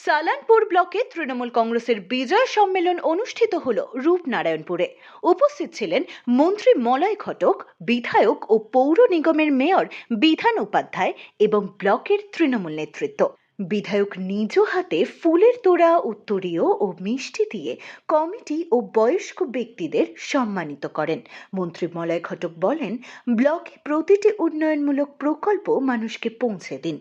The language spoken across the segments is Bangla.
সালানপুর ব্লকে তৃণমূল কংগ্রেসের বিজয় সম্মেলন অনুষ্ঠিত হল রূপনারায়ণপুরে। উপস্থিত ছিলেন মন্ত্রী মলয় ঘটক, বিধায়ক ও পৌর নিগমের মেয়র বিধান উপাধ্যায় এবং ব্লকের তৃণমূল নেতৃত্ব। বিধায়ক নিজ হাতে ফুলের তোড়া, উত্তরীয় ও মিষ্টি দিয়ে কমিটি ও বয়স্ক ব্যক্তিদের সম্মানিত করেন। মন্ত্রী মলয় ঘটক বলেন, ব্লকে প্রতিটি উন্নয়নমূলক প্রকল্প মানুষকে পৌঁছে দিন।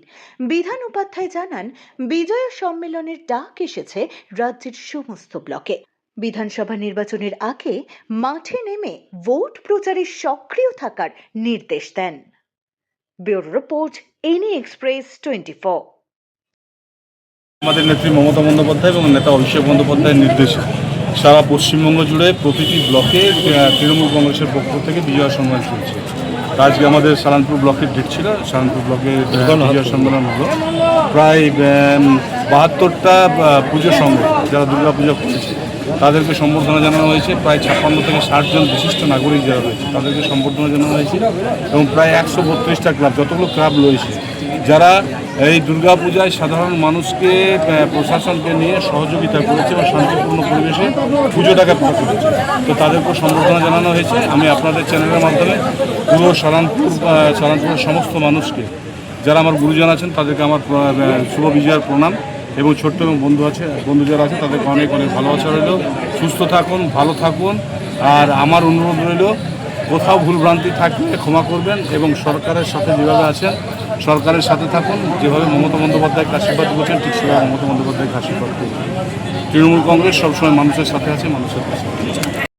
বিধান উপাধ্যায় জানান, বিজয় সম্মেলনের ডাক এসেছে রাজ্যের সমস্ত ব্লকে। বিধানসভা নির্বাচনের আগে মাঠে নেমে ভোট প্রচারে সক্রিয় থাকার নির্দেশ দেন। ব্যুরো রিপোর্ট, এনি এক্সপ্রেস 24। আমাদের নেত্রী মমতা বন্দ্যোপাধ্যায় এবং নেতা অভিষেক বন্দ্যোপাধ্যায়ের নির্দেশে সারা পশ্চিমবঙ্গ জুড়ে প্রতিটি ব্লকে তৃণমূল কংগ্রেসের পক্ষ থেকে বিজয় সম্মেলন চলছে। আজকে আমাদের সালানপুর ব্লকের ডেট ছিল, সালানপুর ব্লকে বিজয় সম্মেলন হলো। প্রায় 72টা পুজো সংঘ যারা দুর্গা পূজা করেছে তাদেরকে সম্বর্ধনা জানানো হয়েছে। প্রায় 56 থেকে 60 জন বিশিষ্ট নাগরিক যারা রয়েছে তাদেরকে সম্বর্ধনা জানানো হয়েছে এবং প্রায় 132টা ক্লাব, যতগুলো ক্লাব রয়েছে যারা এই দুর্গাপূজায় সাধারণ মানুষকে, প্রশাসনকে নিয়ে সহযোগিতা করেছে এবং শান্তিপূর্ণ পরিবেশে পুজোটাকে পার করেছে, তো তাদেরকেও সম্বর্ধনা জানানো হয়েছে। আমি আপনাদের চ্যানেলের মাধ্যমে পুরো সালানপুরের সমস্ত মানুষকে, যারা আমার গুরুজন আছেন, তাদেরকে আমার শুভ বিজয়ের প্রণাম এবং ছোট্ট এবং বন্ধু যারা আছে তাদেরকে অনেক অনেক ভালোবাসা রইল। সুস্থ থাকুন, ভালো থাকুন। আর আমার অনুরোধ রইল, কোথাও ভুলভ্রান্তি থাকলে ক্ষমা করবেন এবং সরকারের সাথে যেভাবে আছেন সরকারের সাথে থাকুন। যেভাবে মমতা বন্দ্যোপাধ্যায়কে আশীর্বাদ করছেন ঠিক সেভাবে মমতা বন্দ্যোপাধ্যায়কে আশীর্বাদ করবেন। তৃণমূল কংগ্রেস সবসময় মানুষের সাথে আছে, মানুষের পাশে।